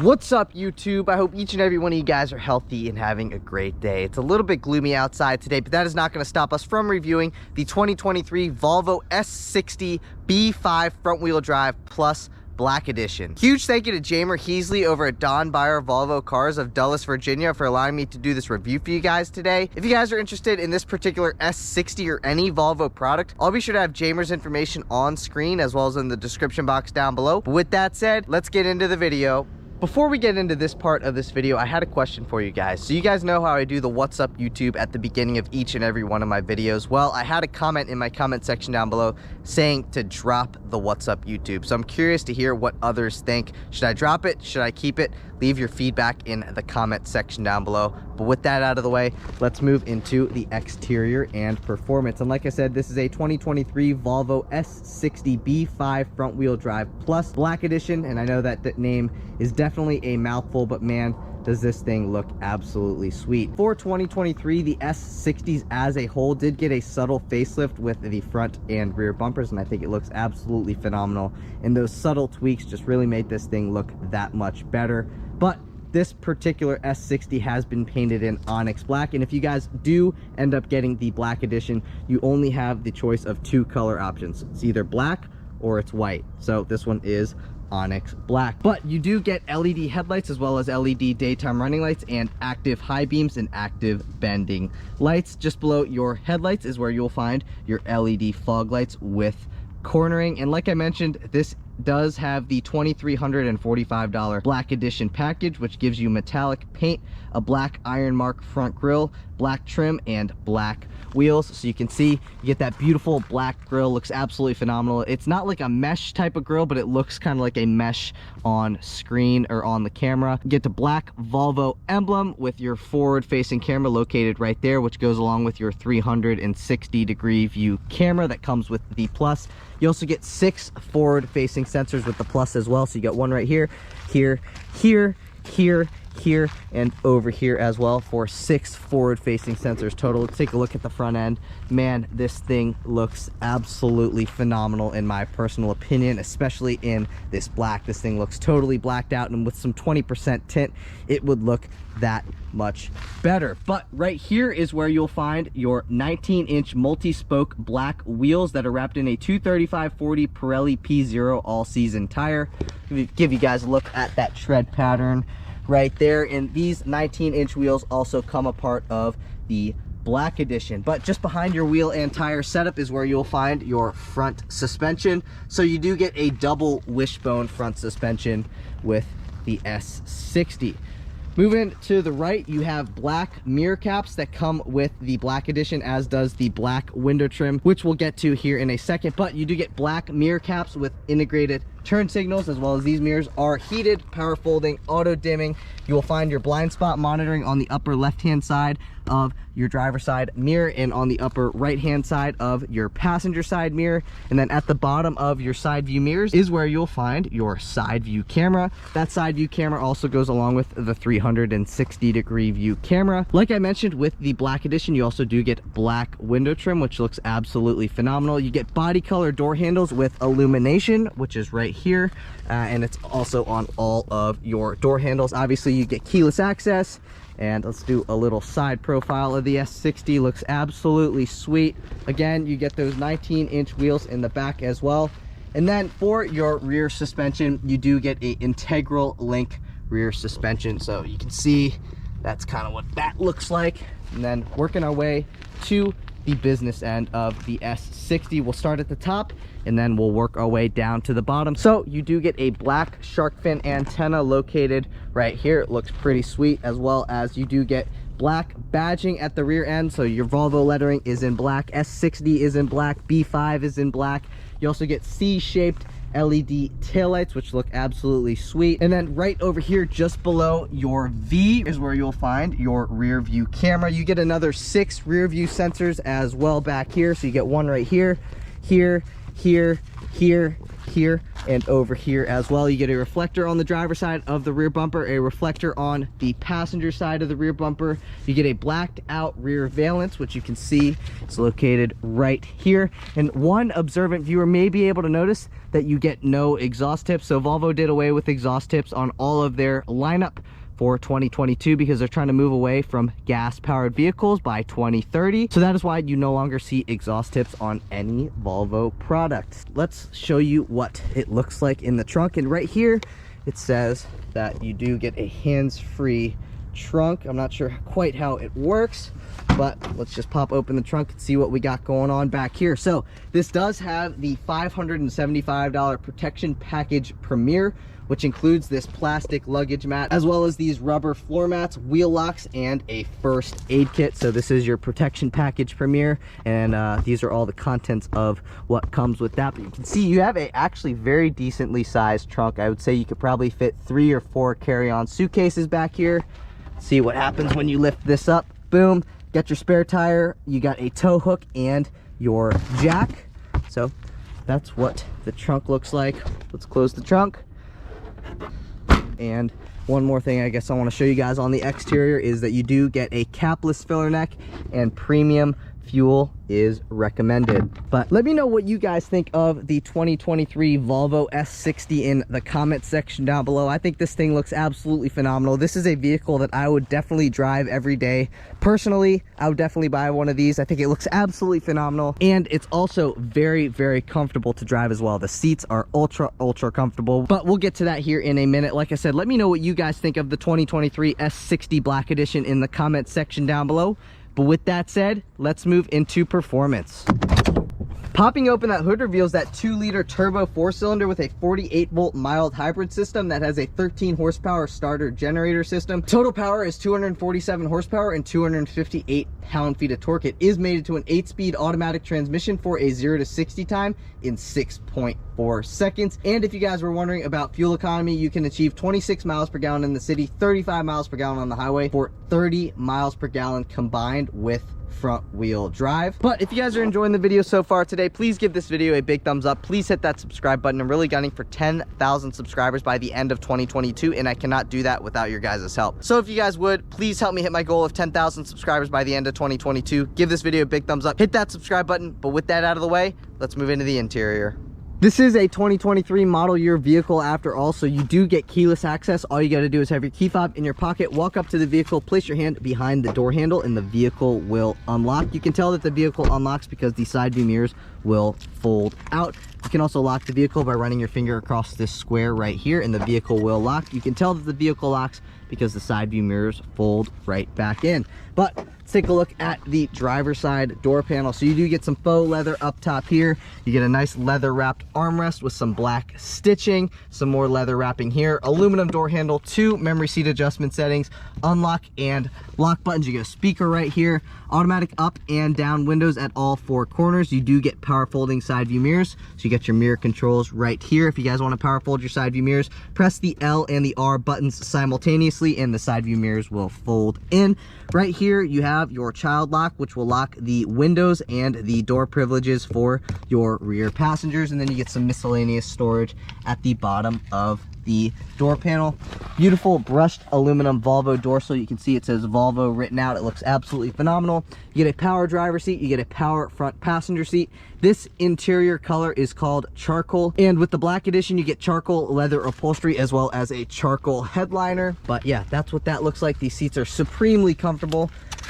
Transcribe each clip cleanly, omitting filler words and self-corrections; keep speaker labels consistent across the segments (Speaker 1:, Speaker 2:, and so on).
Speaker 1: What's up, YouTube? I hope each and every one of you guys are healthy and having a great day. It's a little bit gloomy outside today, but that is not going to stop us from reviewing the 2023 Volvo S60 B5 front-wheel drive plus Black Edition. Huge thank you to Heasley over at Beyer Volvo Cars of Dulles, Virginia for allowing me to do this review for you guys today. If you guys are interested in this particular S60 or any Volvo product, I'll be sure to have Jamer's information on screen as well as in the description box down below. But with that said, let's get into the video. Before we get into this part of this video, I had a question for you guys. So you guys know how I do the What's Up YouTube at the beginning of each and every one of my videos. Well, I had a comment in my comment section down below saying to drop the What's Up YouTube. So I'm curious to hear what others think. Should I drop it? Should I keep it? Leave your feedback in the comment section down below. But with that out of the way, let's move into the exterior and performance. And like I said, this is a 2023 Volvo S60 B5 front wheel drive plus Black Edition. And I know that the name is definitely a mouthful, but man, does this thing look absolutely sweet. For 2023, the S60s as a whole did get a subtle facelift with the front and rear bumpers, and I think it looks absolutely phenomenal. And those subtle tweaks just really made this thing look that much better. But this particular S60 has been painted in Onyx Black, and if you guys do end up getting the Black Edition, you only have the choice of two color options. It's either black or it's white. So this one is Onyx Black, but you do get LED headlights as well as LED daytime running lights and active high beams and active bending lights. Just below your headlights is where you'll find your LED fog lights with cornering. And like I mentioned, this does have the $2,345 Black Edition package, which gives you metallic paint, a black iron mark front grille, black trim, and black wheels. So you can see you get that beautiful black grille. Looks absolutely phenomenal. It's not like a mesh type of grille, but it looks kind of like a mesh on screen or on the camera. You get the black Volvo emblem with your forward facing camera located right there, which goes along with your 360-degree view camera that comes with the Plus. You also get 6 forward facing sensors with the Plus as well. So you got one right here, here, and over here as well for 6 forward facing sensors total. Let's take a look at the front end. Man, this thing looks absolutely phenomenal in my personal opinion, especially in this black. This thing looks totally blacked out, and with some 20% tint, it would look that much better. But right here is where you'll find your 19-inch multi-spoke black wheels that are wrapped in a 235/40 Pirelli P0 all-season tire. Give you guys a look at that tread pattern right there. And these 19-inch wheels also come a part of the Black Edition. But just behind your wheel and tire setup is where you'll find your front suspension. So you do get a double wishbone front suspension with the S60. Moving to the right, you have black mirror caps that come with the Black Edition, as does the black window trim, which we'll get to here in a second. But you do get black mirror caps with integrated turn signals, as well as these mirrors are heated, power folding, auto dimming. You will find your blind spot monitoring on the upper left-hand side of your driver's side mirror and on the upper right-hand side of your passenger side mirror. And then at the bottom of your side view mirrors is where you'll find your side view camera. That side view camera also goes along with the 360-degree view camera. Like I mentioned, with the Black Edition, you also do get black window trim, which looks absolutely phenomenal. You get body color door handles with illumination, which is right here, and it's also on all of your door handles. Obviously, you get keyless access. And let's do a little side profile of the S60. Looks absolutely sweet. Again, you get those 19-inch wheels in the back as well. And then for your rear suspension, you do get a integral link rear suspension. So you can see that's kind of what that looks like. And then working our way to the business end of the S60, we'll start at the top and then we'll work our way down to the bottom. So you do get a black shark fin antenna located right here. It looks pretty sweet, as well as you do get black badging at the rear end. So your Volvo lettering is in black, S60 is in black, B5 is in black. You also get C-shaped LED taillights, which look absolutely sweet. And then right over here, just below your V, is where you'll find your rear view camera. You get another 6 rear view sensors as well back here. So you get one right here, here, here, here, here, and over here as well. You get a reflector on the driver's side of the rear bumper, a reflector on the passenger side of the rear bumper. You get a blacked out rear valance, which you can see is located right here. And one observant viewer may be able to notice that you get no exhaust tips. So Volvo did away with exhaust tips on all of their lineup for 2022 because they're trying to move away from gas-powered vehicles by 2030. So that is why you no longer see exhaust tips on any Volvo products. Let's show you what it looks like in the trunk. And right here, it says that you do get a hands-free trunk. I'm not sure quite how it works, but let's just pop open the trunk and see what we got going on back here. So this does have the $575 protection package Premier, which includes this plastic luggage mat, as well as these rubber floor mats, wheel locks, and a first aid kit. So this is your protection package Premier, and these are all the contents of what comes with that. But you can see you have a actually very decently sized trunk. I would say you could probably fit 3 or 4 carry-on suitcases back here. See what happens when you lift this up. Boom, got your spare tire, you got a tow hook and your jack. So that's what the trunk looks like. Let's close the trunk. And one more thing I guess I want to show you guys on the exterior is that you do get a capless filler neck, and premium fuel is recommended. But let me know what you guys think of the 2023 Volvo S60 in the comment section down below. I think this thing looks absolutely phenomenal. This is a vehicle that I would definitely drive every day. Personally, I would definitely buy one of these. I think it looks absolutely phenomenal, and it's also very, very comfortable to drive as well. The seats are ultra comfortable, but we'll get to that here in a minute. Like I said, let me know what you guys think of the 2023 S60 Black Edition in the comment section down below. But with that said, let's move into performance. Popping open that hood reveals that 2-liter turbo 4-cylinder with a 48-volt mild hybrid system that has a 13 horsepower starter generator system. Total power is 247 horsepower and 258 pound-feet of torque. It is mated to an 8-speed automatic transmission for a 0 to 60 time in 6.4 seconds. And if you guys were wondering about fuel economy, you can achieve 26 miles per gallon in the city, 35 miles per gallon on the highway, for 30 miles per gallon combined with front wheel drive. But if you guys are enjoying the video so far today, please give this video a big thumbs up. Please hit that subscribe button. I'm really gunning for 10,000 subscribers by the end of 2022, and I cannot do that without your guys' help. So if you guys would, please help me hit my goal of 10,000 subscribers by the end of 2022. Give this video a big thumbs up, hit that subscribe button. But with that out of the way, let's move into the interior. This is a 2023 model year vehicle after all, so you do get keyless access. All you got to do is have your key fob in your pocket, walk up to the vehicle, place your hand behind the door handle, and the vehicle will unlock. You can tell that the vehicle unlocks because the side view mirrors will fold out. You can also lock the vehicle by running your finger across this square right here, and the vehicle will lock. You can tell that the vehicle locks because the side view mirrors fold right back in. But let's take a look at the driver's side door panel. So you do get some faux leather up top here. You get a nice leather wrapped armrest with some black stitching, some more leather wrapping here, aluminum door handle, 2 memory seat adjustment settings, unlock and lock buttons. You get a speaker right here, automatic up and down windows at all 4 corners. You do get power folding side view mirrors. So you get your mirror controls right here. If you guys want to power fold your side view mirrors, press the L and the R buttons simultaneously and the side view mirrors will fold in. Right here you have your child lock, which will lock the windows and the door privileges for your rear passengers, and then you get some miscellaneous storage at the bottom of the door panel. Beautiful brushed aluminum Volvo dorsal. You can see it says Volvo written out. It looks absolutely phenomenal. You get a power driver seat, you get a power front passenger seat. This interior color is called charcoal, and with the Black Edition you get charcoal leather upholstery as well as a charcoal headliner. But yeah, that's what that looks like. These seats are supremely comfortable.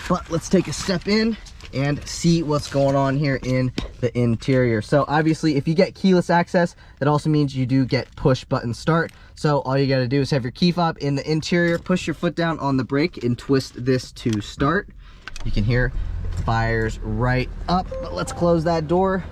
Speaker 1: But let's take a step in and see what's going on here in the interior. So obviously if you get keyless access, that also means you do get push button start. So all you got to do is have your key fob in the interior, push your foot down on the brake and twist this to start. You can hear fires right up. But let's close that door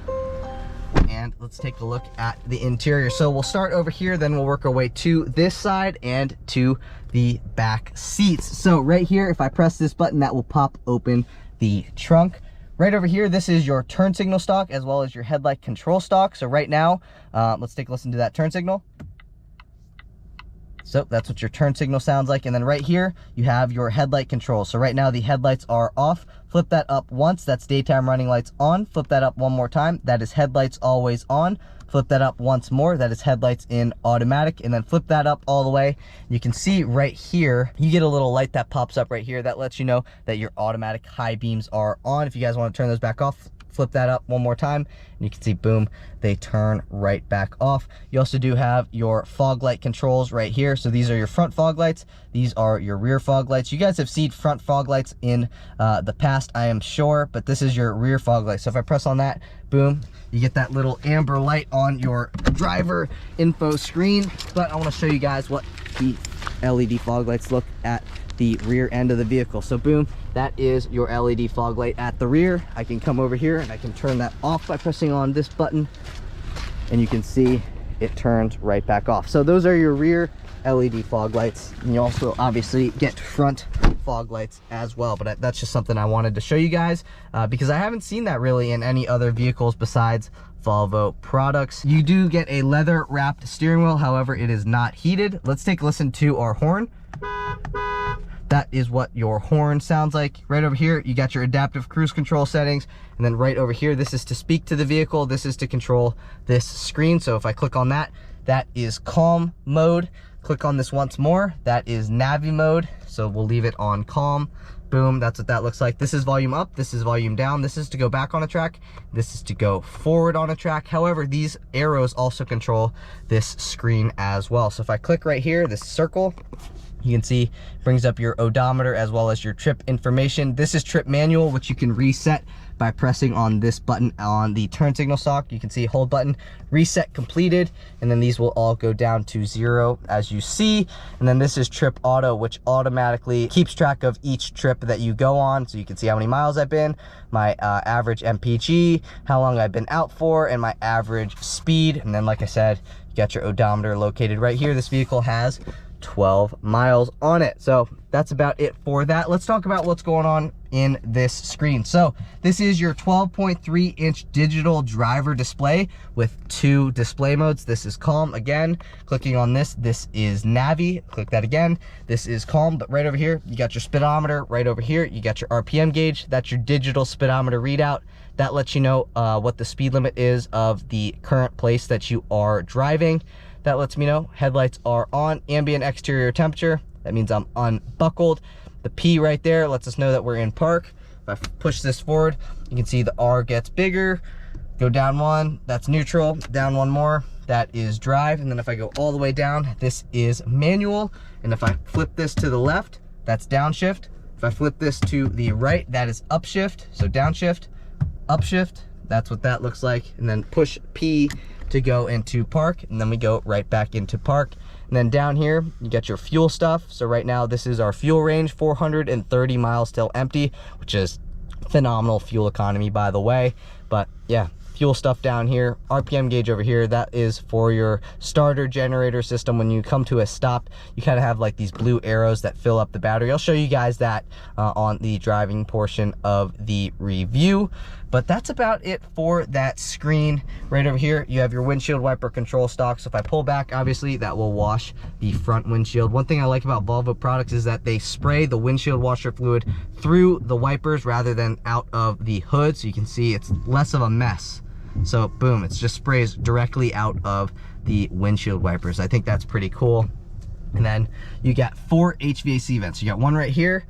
Speaker 1: and let's take a look at the interior. So we'll start over here, then we'll work our way to this side and to the back seats. So right here, if I press this button, that will pop open the trunk. Right over here, this is your turn signal stalk as well as your headlight control stalk. So right now, let's take a listen to that turn signal. So that's what your turn signal sounds like. And then right here, you have your headlight control. So right now the headlights are off. Flip that up once, that's daytime running lights on. Flip that up one more time, that is headlights always on. Flip that up once more, that is headlights in automatic. And then flip that up all the way. You can see right here, you get a little light that pops up right here that lets you know that your automatic high beams are on. If you guys want to turn those back off, flip that up one more time, and you can see, boom, they turn right back off. You also do have your fog light controls right here. So these are your front fog lights. These are your rear fog lights. You guys have seen front fog lights in the past, I am sure, but this is your rear fog light. So if I press on that, boom, you get that little amber light on your driver info screen. But I want to show you guys what the LED fog lights look at the rear end of the vehicle. So boom, that is your LED fog light at the rear. I can come over here and I can turn that off by pressing on this button, and you can see it turns right back off. So those are your rear LED fog lights. And you also obviously get front fog lights as well, but that's just something I wanted to show you guys because I haven't seen that really in any other vehicles besides Volvo products. You do get a leather wrapped steering wheel, however it is not heated. Let's take a listen to our horn. That is what your horn sounds like. Right over here, you got your adaptive cruise control settings. And then right over here, this is to speak to the vehicle. This is to control this screen. So if I click on that, that is calm mode. Click on this once more, that is Navi mode. So we'll leave it on calm. Boom, that's what that looks like. This is volume up, this is volume down. This is to go back on a track. This is to go forward on a track. However, these arrows also control this screen as well. So if I click right here, this circle, you can see it brings up your odometer as well as your trip information. This is trip manual, which you can reset by pressing on this button on the turn signal stalk. You can see hold button, reset completed, and then these will all go down to 0 as you see. And then this is trip auto, which automatically keeps track of each trip that you go on. So you can see how many miles I've been, my average MPG, how long I've been out for, and my average speed. And then like I said, you got your odometer located right here. This vehicle has 12 miles on it. So that's about it for that. Let's talk about what's going on in this screen. So this is your 12.3 inch digital driver display with 2 display modes. This is calm again. Clicking on this, this is Navi. Click that again. This is calm, but right over here, you got your speedometer. Right over here, you got your RPM gauge. That's your digital speedometer readout. That lets you know what the speed limit is of the current place that you are driving. That lets me know headlights are on. Ambient exterior temperature, that means I'm unbuckled. The P right there lets us know that we're in park. If I push this forward, you can see the R gets bigger. Go down 1, that's neutral. Down 1 more, that is drive. And then if I go all the way down, this is manual. And if I flip this to the left, that's downshift. If I flip this to the right, that is upshift. So downshift, upshift, that's what that looks like. And then push P to go into park, and then we go right back into park. And then down here, you get your fuel stuff. So right now, this is our fuel range, 430 miles till empty, which is phenomenal fuel economy, by the way. But yeah, fuel stuff down here. RPM gauge over here, that is for your starter generator system. When you come to a stop, you kind of have like these blue arrows that fill up the battery. I'll show you guys that on the driving portion of the review. But that's about it for that screen. Right over here, you have your windshield wiper control stalk. So if I pull back, obviously that will wash the front windshield. One thing I like about Volvo products is that they spray the windshield washer fluid through the wipers rather than out of the hood. So you can see it's less of a mess. So boom, it just sprays directly out of the windshield wipers. I think that's pretty cool. And then you got 4 HVAC vents. You got one right here,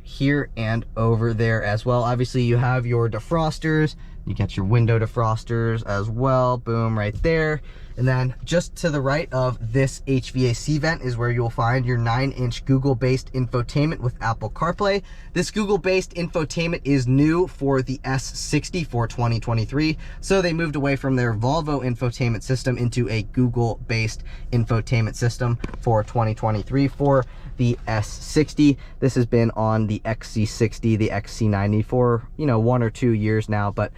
Speaker 1: here, and over there as well. Obviously you have your defrosters, you got your window defrosters as well, boom, right there. And then just to the right of this HVAC vent is where you'll find your 9-inch Google-based infotainment with Apple CarPlay. This Google-based infotainment is new for the S60 for 2023. So they moved away from their Volvo infotainment system into a Google-based infotainment system for 2023 for the S60. This has been on the XC60, the XC90 for, 1 or 2 years now, but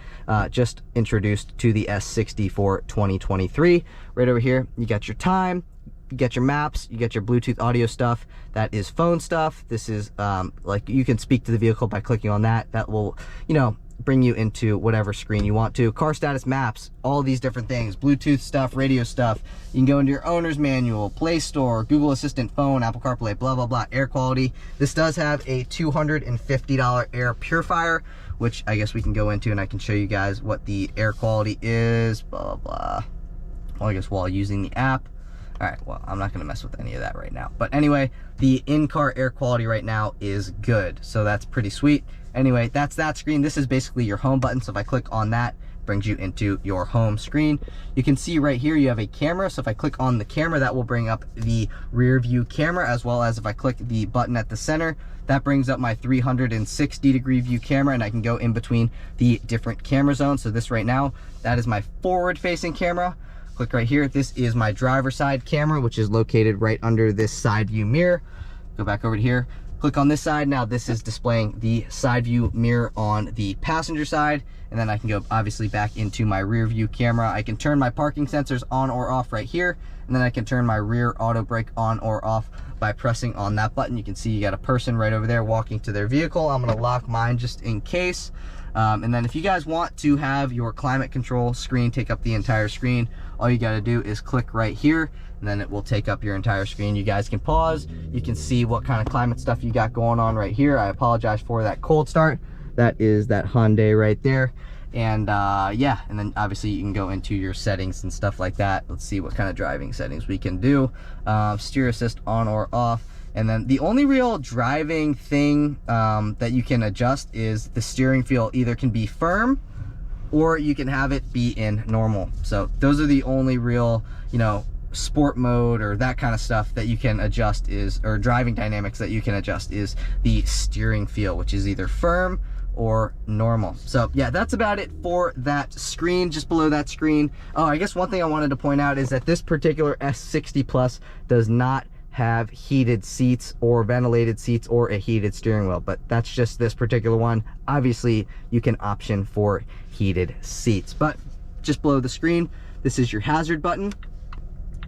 Speaker 1: just introduced to the S60 for 2023. Right over here, you got your time, you get your maps, you get your Bluetooth audio stuff. That is phone stuff. This is like you can speak to the vehicle by clicking on that. That will, bring you into whatever screen you want to. Car status, maps, all these different things, Bluetooth stuff, radio stuff. You can go into your owner's manual, Play Store, Google Assistant, phone, Apple CarPlay, blah, blah, blah, air quality. This does have a $250 air purifier, which I guess we can go into and I can show you guys what the air quality is, blah, blah, blah. Well, I guess while using the app. All right, well, I'm not gonna mess with any of that right now. But anyway, the in-car air quality right now is good. So that's pretty sweet. Anyway, that's that screen. This is basically your home button. So if I click on that, it brings you into your home screen. You can see right here, you have a camera. So if I click on the camera, that will bring up the rear view camera, as well as if I click the button at the center, that brings up my 360-degree view camera, and I can go in between the different camera zones. So this right now, that is my forward-facing camera. Click right here. This is my driver's side camera, which is located right under this side view mirror. Go back over to here. Click on this side. Now this is displaying the side view mirror on the passenger side. And then I can go obviously back into my rear view camera. I can turn my parking sensors on or off right here. And then I can turn my rear auto brake on or off by pressing on that button. You can see you got a person right over there walking to their vehicle. I'm gonna lock mine just in case. And then if you guys want to have your climate control screen take up the entire screen, all you got to do is click right here, and then it will take up your entire screen. You guys can pause. You can see what kind of climate stuff you got going on right here. I apologize for that cold start. That is that Hyundai right there. And yeah, and then obviously you can go into your settings and stuff like that. Let's see what kind of driving settings we can do. Steer assist on or off. And then the only real driving thing that you can adjust is the steering feel either can be firm or you can have it be in normal. So those are the only real, you know, sport mode or that kind of stuff that you can adjust is, or driving dynamics that you can adjust is the steering feel, which is either firm or normal. So yeah, that's about it for that screen. Just below that screen, oh, I guess one thing I wanted to point out is that this particular S60 Plus does not have heated seats or ventilated seats or a heated steering wheel, but that's just this particular one. Obviously you can option for heated seats. But just below the screen, this is your hazard button.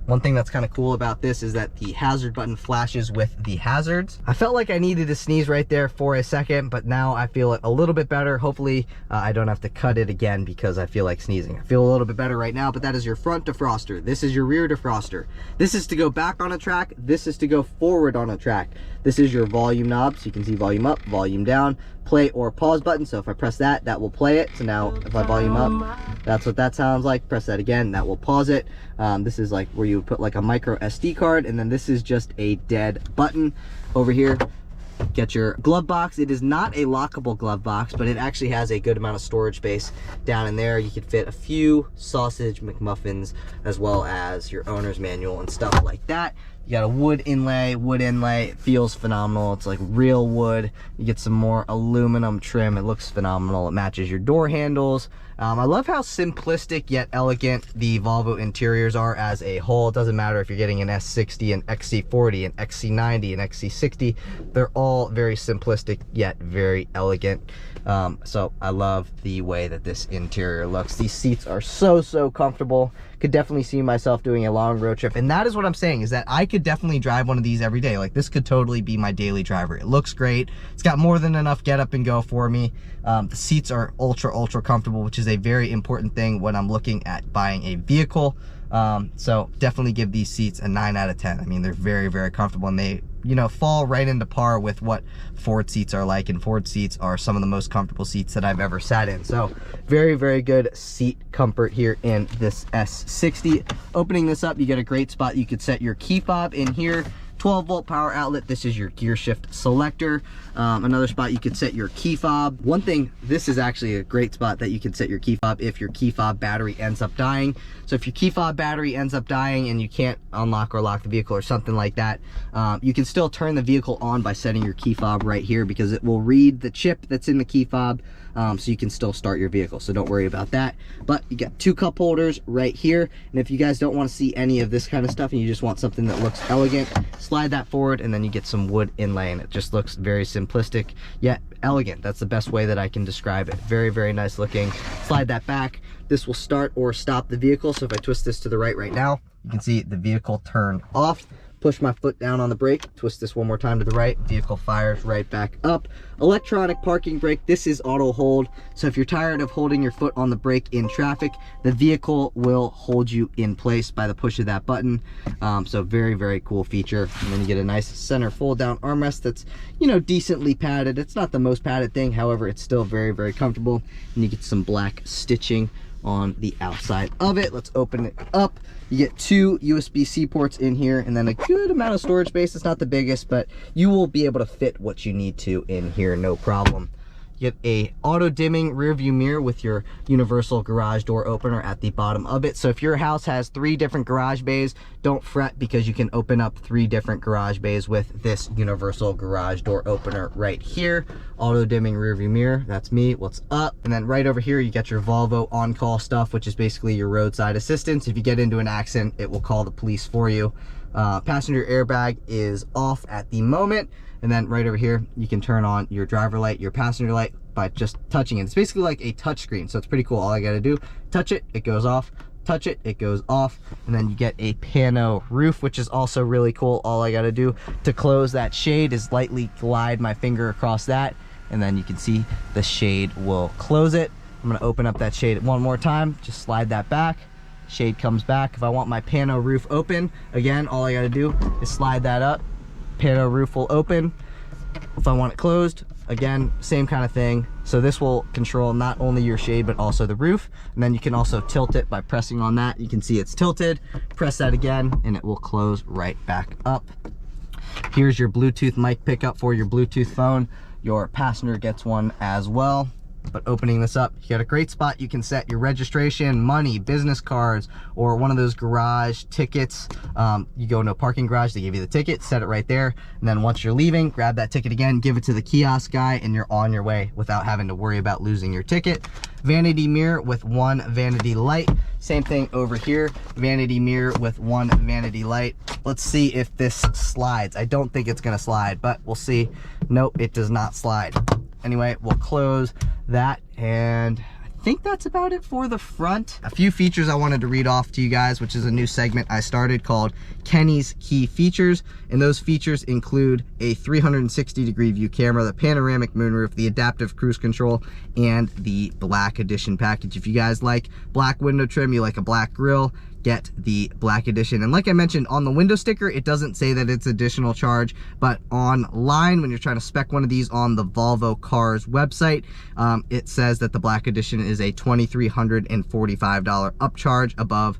Speaker 1: One thing that's kind of cool about this is that the hazard button flashes with the hazards. I felt like I needed to sneeze right there for a second, but now I feel it a little bit better. Hopefully I don't have to cut it again because I feel like sneezing. I feel a little bit better right now, but that is your front defroster. This is your rear defroster. This is to go back on a track. This is to go forward on a track. This is your volume knob, so you can see volume up, volume down, play or pause button. So if I press that, that will play it. So now if I volume up, that's what that sounds like. Press that again, that will pause it. This is like where you put like a micro SD card, and then this is just a dead button. Over here, get your glove box. It is not a lockable glove box, but it actually has a good amount of storage space down in there. You could fit a few sausage McMuffins as well as your owner's manual and stuff like that. You got a wood inlay. It feels phenomenal. It's like real wood. You get some more aluminum trim. It looks phenomenal. It matches your door handles. I love how simplistic yet elegant the Volvo interiors are as a whole. It doesn't matter if you're getting an S60, an XC40, an XC90, an XC60. They're all very simplistic yet very elegant. So I love the way that this interior looks. These seats are so comfortable. Could definitely see myself doing a long road trip, and that is what I'm saying, is that I could definitely drive one of these every day. Like, this could totally be my daily driver. It looks great. It's got more than enough get up and go for me. The seats are ultra comfortable, which is a very important thing when I'm looking at buying a vehicle. So definitely give these seats a 9 out of 10. I mean, they're very comfortable, and they, you know, fall right into par with what Ford seats are like, and Ford seats are some of the most comfortable seats that I've ever sat in. So very good seat comfort here in this S60. Opening this up, you get a great spot. You could set your key fob in here. 12-volt power outlet. This is your gear shift selector. Another spot you could set your key fob. One thing, this is actually a great spot that you can set your key fob if your key fob battery ends up dying. So if your key fob battery ends up dying and you can't unlock or lock the vehicle or something like that, you can still turn the vehicle on by setting your key fob right here, because it will read the chip that's in the key fob, so you can still start your vehicle. So don't worry about that. But you got 2 cup holders right here, and if you guys don't want to see any of this kind of stuff and you just want something that looks elegant, slide that forward, and then you get some wood inlay, and it just looks very simplistic yet elegant. That's the best way that I can describe it. Very nice looking. Slide that back. This will start or stop the vehicle. So if I twist this to the right now, you can see the vehicle turn off. push my foot down on the brake, twist this one more time to the right, vehicle fires right back up. Electronic parking brake, this is auto hold, so if you're tired of holding your foot on the brake in traffic, the vehicle will hold you in place by the push of that button. So very, very cool feature. And then you get a nice center fold down armrest that's, you know, decently padded. It's not the most padded thing, however, it's still very, very comfortable. And you get some black stitching on the outside of it. Let's open it up. You get 2 USB-C ports in here and then a good amount of storage space. It's not the biggest, but you will be able to fit what you need to in here, no problem. You get a auto dimming rear view mirror with your universal garage door opener at the bottom of it. So if your house has 3 different garage bays, don't fret, because you can open up 3 different garage bays with this universal garage door opener right here. Auto dimming rear view mirror, that's me, what's up? And then right over here, you got your Volvo on-call stuff, which is basically your roadside assistance. If you get into an accident, it will call the police for you. Passenger airbag is off at the moment. And then right over here, you can turn on your driver light, your passenger light by just touching it. It's basically like a touch screen, so it's pretty cool. All I gotta do, touch it, it goes off, touch it, it goes off. And then you get a pano roof, which is also really cool. All I gotta do to close that shade is lightly glide my finger across that, and then you can see the shade will close it. I'm gonna open up that shade one more time, just slide that back. Shade comes back. If I want my pano roof open, again, all I gotta do is slide that up. Pano roof will open. If I want it closed, again, same kind of thing. So this will control not only your shade, but also the roof. And then you can also tilt it by pressing on that. You can see it's tilted. Press that again, and it will close right back up. Here's your Bluetooth mic pickup for your Bluetooth phone. Your passenger gets one as well. But opening this up, you got a great spot. You can set your registration, money, business cards, or one of those garage tickets. You go into a parking garage, they give you the ticket, set it right there. And then once you're leaving, grab that ticket again, give it to the kiosk guy, and you're on your way without having to worry about losing your ticket. Vanity mirror with 1 vanity light. Same thing over here, vanity mirror with 1 vanity light. Let's see if this slides. I don't think it's gonna slide, but we'll see. Nope, it does not slide. Anyway, we'll close that, and I think that's about it for the front. A few features I wanted to read off to you guys, which is a new segment I started called Kenny's Key Features, and those features include a 360-degree view camera, the panoramic moonroof, the adaptive cruise control, and the Black Edition package. If you guys like black window trim, you like a black grille, get the Black Edition. And like I mentioned, on the window sticker, it doesn't say that it's additional charge, but online, when you're trying to spec one of these on the Volvo Cars website, it says that the Black Edition is a $2,345 upcharge above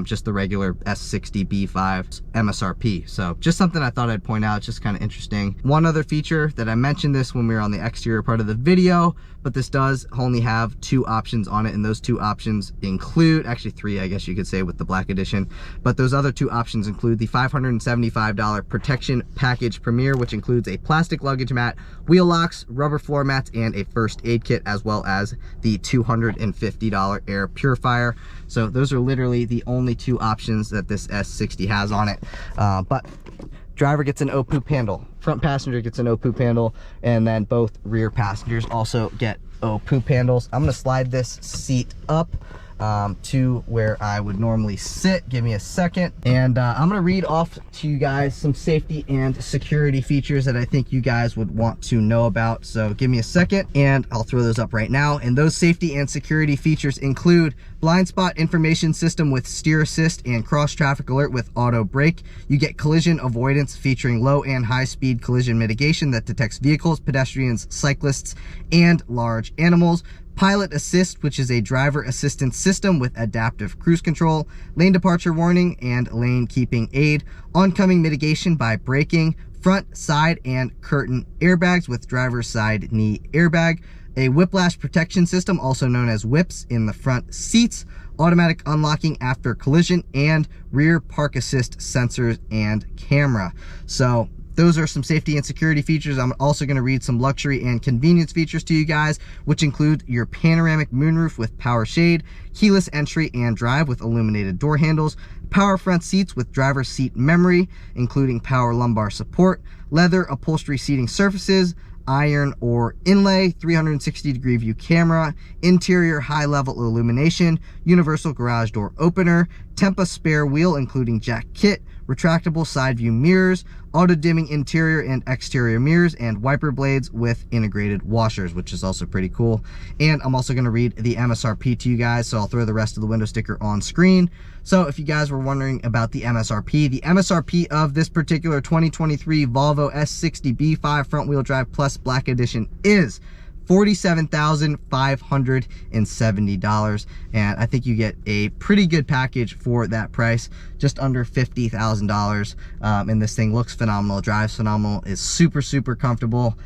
Speaker 1: just the regular S60 B5 MSRP. So just something I thought I'd point out, just kind of interesting. One other feature that I mentioned this when we were on the exterior part of the video, but this does only have 2 options on it, and those 2 options include, actually 3, I guess you could say, with the Black Edition, but those other 2 options include the $575 Protection Package Premier, which includes a plastic luggage mat, wheel locks, rubber floor mats, and a first aid kit, as well as the $250 air purifier. So those are literally the only 2 options that this S60 has on it. But driver gets an O-poop handle, front passenger gets an O-poop handle, and then both rear passengers also get O-poop handles. I'm gonna slide this seat up to where I would normally sit. Give me a second, and I'm gonna read off to you guys some safety and security features that I think you guys would want to know about. So give me a second, and I'll throw those up right now. And those safety and security features include blind spot information system with steer assist and cross traffic alert with auto brake. You get collision avoidance featuring low and high speed collision mitigation that detects vehicles, pedestrians, cyclists, and large animals. Pilot assist, which is a driver assistance system with adaptive cruise control, lane departure warning, and lane keeping aid. Oncoming mitigation by braking, front, side, and curtain airbags with driver's side knee airbag. A whiplash protection system, also known as whips, in the front seats. Automatic unlocking after collision, and rear park assist sensors and camera. So those are some safety and security features. I'm also going to read some luxury and convenience features to you guys, which include your panoramic moonroof with power shade, keyless entry and drive with illuminated door handles, power front seats with driver's seat memory, including power lumbar support, leather upholstery seating surfaces, iron or inlay, 360-degree view camera, interior high-level illumination, universal garage door opener, Tempa spare wheel including jack kit, retractable side view mirrors, auto dimming interior and exterior mirrors, and wiper blades with integrated washers, which is also pretty cool. And I'm also going to read the MSRP to you guys, so I'll throw the rest of the window sticker on screen. So if you guys were wondering about the MSRP of this particular 2023 Volvo S60 B5 front wheel drive plus Black Edition is $47,570, and I think you get a pretty good package for that price, just under $50,000. And this thing looks phenomenal, drives phenomenal, is super comfortable.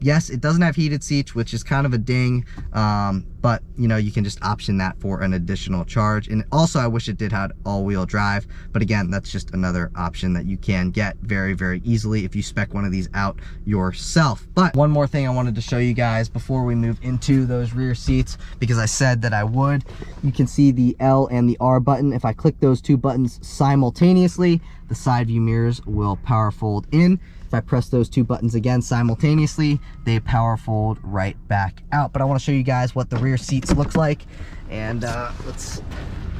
Speaker 1: Yes, it doesn't have heated seats, which is kind of a ding, but you know, you can just option that for an additional charge. And also, I wish it did have all-wheel drive, but again, that's just another option that you can get very easily if you spec one of these out yourself. But one more thing I wanted to show you guys before we move into those rear seats, because I said that I would. You can see the L and the R button. If I click those two buttons simultaneously, the side view mirrors will power fold in. If I press those two buttons again simultaneously, they power fold right back out. But I want to show you guys what the rear seats looks like, and let's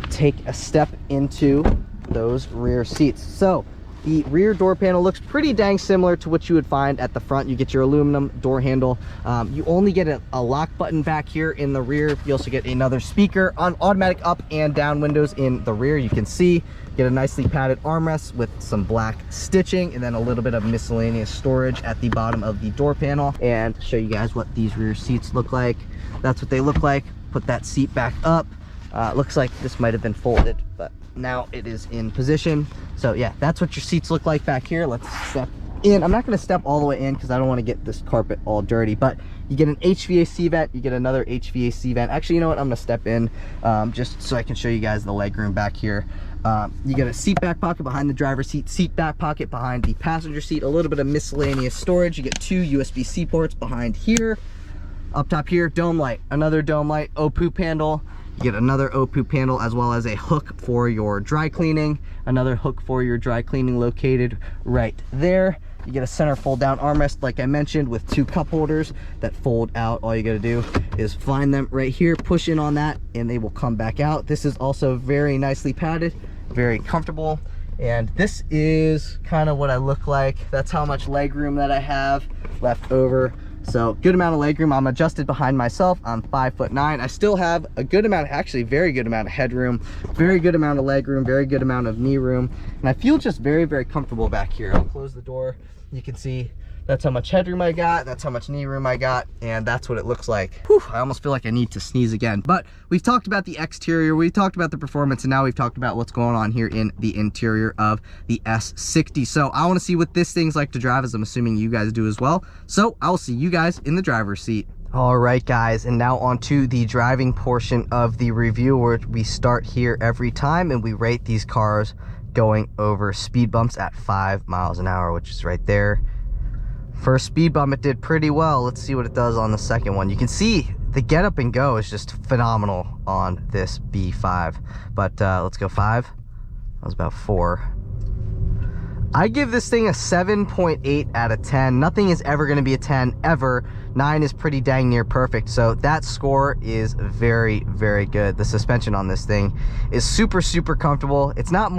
Speaker 1: take a step into those rear seats. So the rear door panel looks pretty dang similar to what you would find at the front. You get your aluminum door handle. You only get a lock button back here in the rear. You also get another speaker on automatic up and down windows in the rear. You can see, get a nicely padded armrest with some black stitching, and then a little bit of miscellaneous storage at the bottom of the door panel. And show you guys what these rear seats look like. That's what they look like. Put that seat back up. Looks like this might have been folded, but now it is in position. So yeah, that's what your seats look like back here. Let's step in. I'm not going to step all the way in because I don't want to get this carpet all dirty, but you get an HVAC vent, you get another HVAC vent. Actually, you know what, I'm going to step in just so I can show you guys the legroom back here. You get a seat back pocket behind the driver's seat back pocket behind the passenger seat, a little bit of miscellaneous storage. You get two USB-C ports behind here. Up top here, dome light, another dome light, O-poop handle. You get another O-poop handle, as well as a hook for your dry cleaning, another hook for your dry cleaning located right there. You get a center fold down armrest, like I mentioned, with two cup holders that fold out. All you gotta do is find them right here, push in on that, and they will come back out. This is also very nicely padded, very comfortable. And this is kind of what I look like. That's how much leg room that I have left over. So good amount of legroom. I'm adjusted behind myself. I'm 5'9". I still have a good amount, actually very good amount of headroom, very good amount of legroom, very good amount of knee room. And I feel just very comfortable back here. I'll close the door. You can see that's how much headroom I got, that's how much knee room I got, and that's what it looks like. Whew, I almost feel like I need to sneeze again. But we've talked about the exterior, we've talked about the performance, and now we've talked about what's going on here in the interior of the S60. So I want to see what this thing's like to drive, as I'm assuming you guys do as well. So I'll see you guys in the driver's seat. All right, guys, and now on to the driving portion of the review, where we start here every time and we rate these cars going over speed bumps at 5 miles an hour, which is right there. First speed bump, it did pretty well. Let's see what it does on the second one. You can see the get up and go is just phenomenal on this B5. But let's go 5. That was about 4. I give this thing a 7.8 out of 10. Nothing is ever going to be a 10 ever. 9 is pretty dang near perfect, so that score is very good. The suspension on this thing is super comfortable. It's not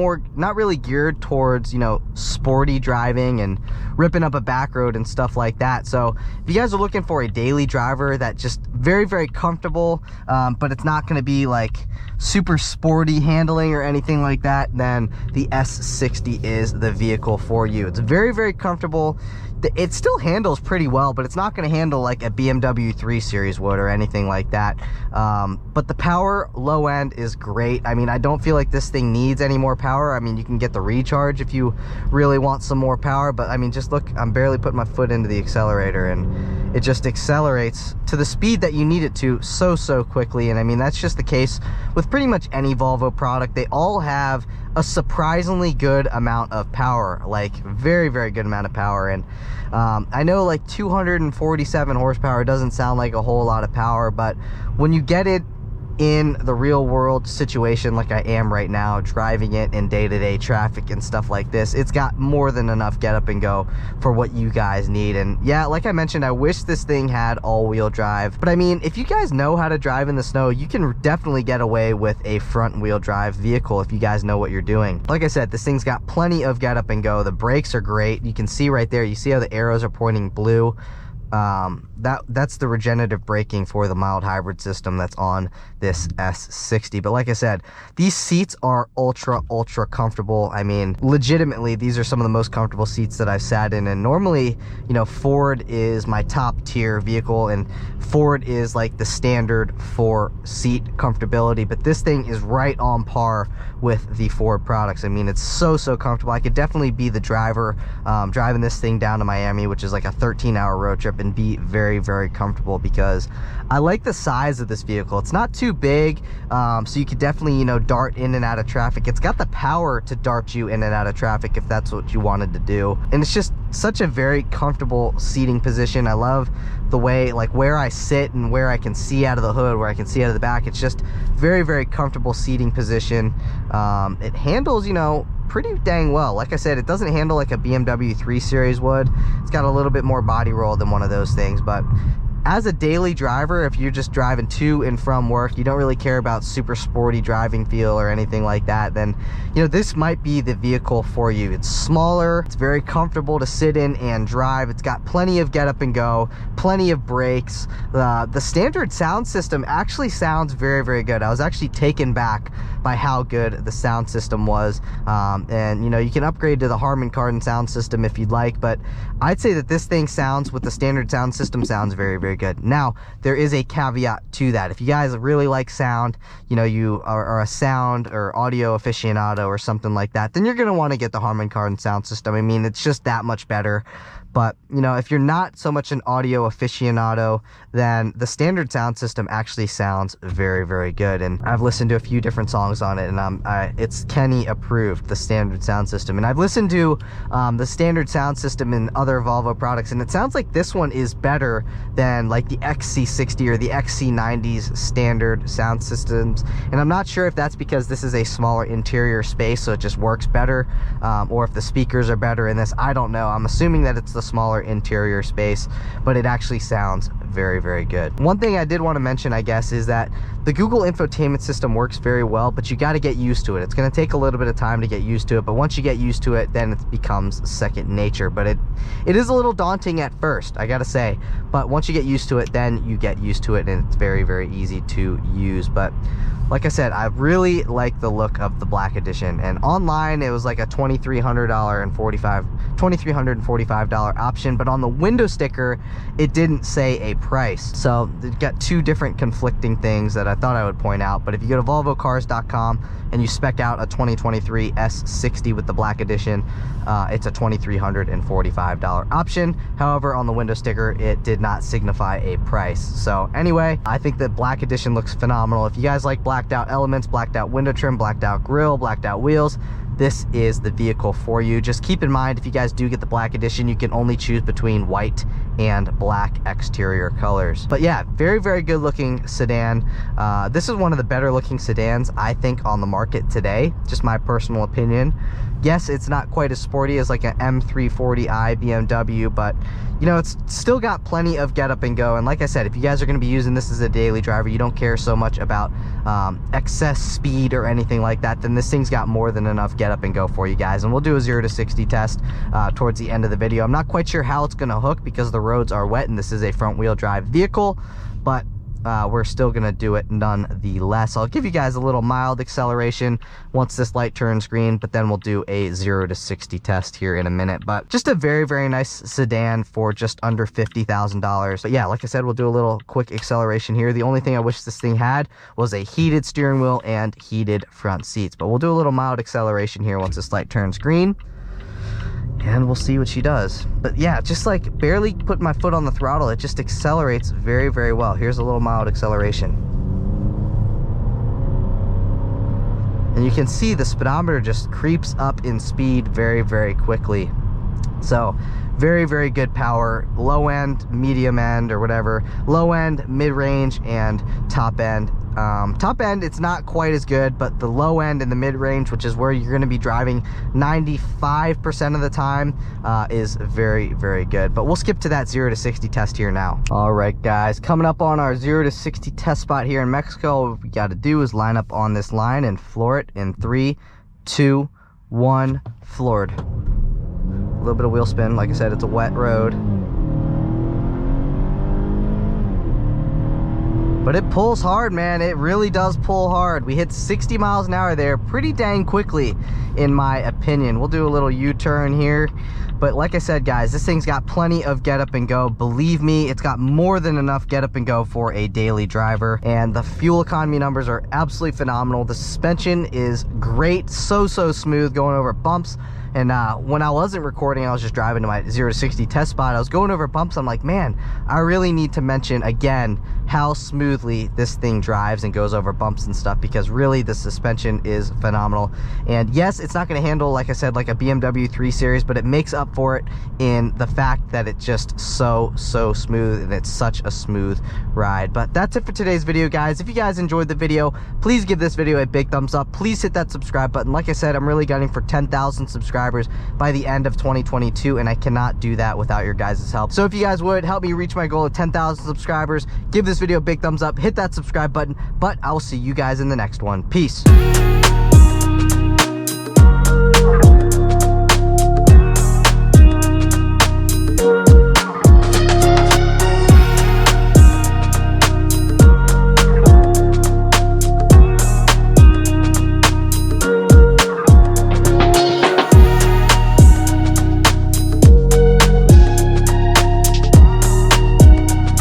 Speaker 1: really geared towards, you know, sporty driving and ripping up a back road and stuff like that. So if you guys are looking for a daily driver that just very comfortable, but it's not going to be like super sporty handling or anything like that, then the S60 is the vehicle for you. It's very comfortable. It still handles pretty well, but it's not going to handle like a BMW 3 Series would or anything like that. But the power low end is great. I mean, I don't feel like this thing needs any more power. I mean, you can get the recharge if you really want some more power, but I mean, just look, I'm barely putting my foot into the accelerator and it just accelerates to the speed that you need it to so quickly. And I mean, that's just the case with pretty much any Volvo product. They all have a surprisingly good amount of power, like very good amount of power. And I know like 247 horsepower doesn't sound like a whole lot of power, but when you get it in the real world situation like I am right now, driving it in day-to-day traffic and stuff like this, it's got more than enough get up and go for what you guys need. And yeah, like I mentioned, I wish this thing had all-wheel drive, but I mean, if you guys know how to drive in the snow, you can definitely get away with a front-wheel drive vehicle if you guys know what you're doing. Like I said, this thing's got plenty of get up and go. The brakes are great. You can see right there, you see how the arrows are pointing blue. That's the regenerative braking for the mild hybrid system that's on this S60. But like I said, these seats are ultra comfortable. I mean, legitimately, these are some of the most comfortable seats that I've sat in. And normally, you know, Ford is my top tier vehicle, and Ford is like the standard for seat comfortability, but this thing is right on par with the Ford products. I mean, it's so comfortable. I could definitely be the driver driving this thing down to Miami, which is like a 13-hour road trip, and be very comfortable, because I like the size of this vehicle. It's not too big, so you could definitely, you know, dart in and out of traffic. It's got the power to dart you in and out of traffic if that's what you wanted to do, and it's just such a very comfortable seating position. I love the way, like, where I sit and where I can see out of the hood, where I can see out of the back. It's just very comfortable seating position. It handles, you know, pretty dang well. Like I said, it doesn't handle like a BMW 3 Series would. It's got a little bit more body roll than one of those things, but as a daily driver, if you're just driving to and from work, you don't really care about super sporty driving feel or anything like that, then, you know, this might be the vehicle for you. It's smaller, it's very comfortable to sit in and drive. It's got plenty of get up and go, plenty of brakes. The standard sound system actually sounds very good. I was actually taken back by how good the sound system was. And you know, you can upgrade to the Harman Kardon sound system if you'd like, but I'd say that this thing sounds, with the standard sound system, sounds very good. Now, there is a caveat to that. If you guys really like sound, you know, you are a sound or audio aficionado or something like that, then you're going to want to get the Harman Kardon sound system. I mean, it's just that much better. But, you know, if you're not so much an audio aficionado, then the standard sound system actually sounds very good. And I've listened to a few different songs on it, and it's Kenny approved, the standard sound system. And I've listened to the standard sound system in other Volvo products, and it sounds like this one is better than like the XC60 or the XC90's standard sound systems. And I'm not sure if that's because this is a smaller interior space, so it just works better, or if the speakers are better in this. I don't know. I'm assuming that it's the smaller interior space, but it actually sounds very good. One thing I did want to mention, I guess, is that the Google infotainment system works very well, but you got to get used to it. It's going to take a little bit of time to get used to it, but once you get used to it, then it becomes second nature. But it is a little daunting at first, I gotta say, but once you get used to it, then you get used to it, and it's very easy to use. But like I said, I really like the look of the Black Edition, and online it was like a $2,345 option, but on the window sticker it didn't say a price. So it got two different conflicting things that I thought I would point out. But if you go to volvocars.com and you spec out a 2023 S60 with the Black Edition, it's a $2,345 option. However, on the window sticker it did not signify a price. So anyway, I think the Black Edition looks phenomenal. If you guys like blacked out elements, blacked out window trim, blacked out grille, blacked out wheels, this is the vehicle for you. Just keep in mind, if you guys do get the Black Edition, you can only choose between white and black exterior colors. But yeah, very good looking sedan. This is one of the better looking sedans, I think, on the market today. Just my personal opinion. Yes, it's not quite as sporty as like an M340i BMW, but you know, it's still got plenty of get up and go. And like I said, if you guys are going to be using this as a daily driver, you don't care so much about excess speed or anything like that, then this thing's got more than enough get up and go for you guys. And we'll do a 0 to 60 test towards the end of the video. I'm not quite sure how it's going to hook because the roads are wet and this is a front wheel drive vehicle, but we're still gonna do it nonetheless. I'll give you guys a little mild acceleration once this light turns green, but then we'll do a 0 to 60 test here in a minute. But just a very nice sedan for just under $50,000. But yeah, like I said, we'll do a little quick acceleration here. The only thing I wish this thing had was a heated steering wheel and heated front seats. But we'll do a little mild acceleration here once this light turns green, and we'll see what she does. But yeah, just like barely putting my foot on the throttle, it just accelerates very well. Here's a little mild acceleration, and you can see the speedometer just creeps up in speed very quickly. So Very, very good power. Low end, medium end, or whatever. Low end, mid-range, and top end. Top end, it's not quite as good, but the low end and the mid-range, which is where you're going to be driving 95% of the time, is very, very good. But we'll skip to that 0 to 60 test here now. All right, guys, coming up on our 0 to 60 test spot here in Mexico, what we got to do is line up on this line and floor it in 3, 2, 1, floored. A little bit of wheel spin. Like I said, it's a wet road. But it pulls hard, man. It really does pull hard. We hit 60 miles an hour there pretty dang quickly, in my opinion. We'll do a little U-turn here. But like I said, guys, this thing's got plenty of get up and go. Believe me, it's got more than enough get up and go for a daily driver. And the fuel economy numbers are absolutely phenomenal. The suspension is great. So smooth going over bumps. And when I wasn't recording, I was just driving to my 0 to 60 test spot. I was going over bumps. I'm like, man, I really need to mention again how smoothly this thing drives and goes over bumps and stuff, because really the suspension is phenomenal. And yes, it's not going to handle, like I said, like a BMW 3 Series, but it makes up for it in the fact that it's just so smooth, and it's such a smooth ride. But that's it for today's video, guys. If you guys enjoyed the video, please give this video a big thumbs up. Please hit that subscribe button. Like I said, I'm really gunning for 10,000 subscribers by the end of 2022, and I cannot do that without your guys' help. So if you guys would help me reach my goal of 10,000 subscribers, give this video a big thumbs up, hit that subscribe button, but I'll see you guys in the next one. Peace.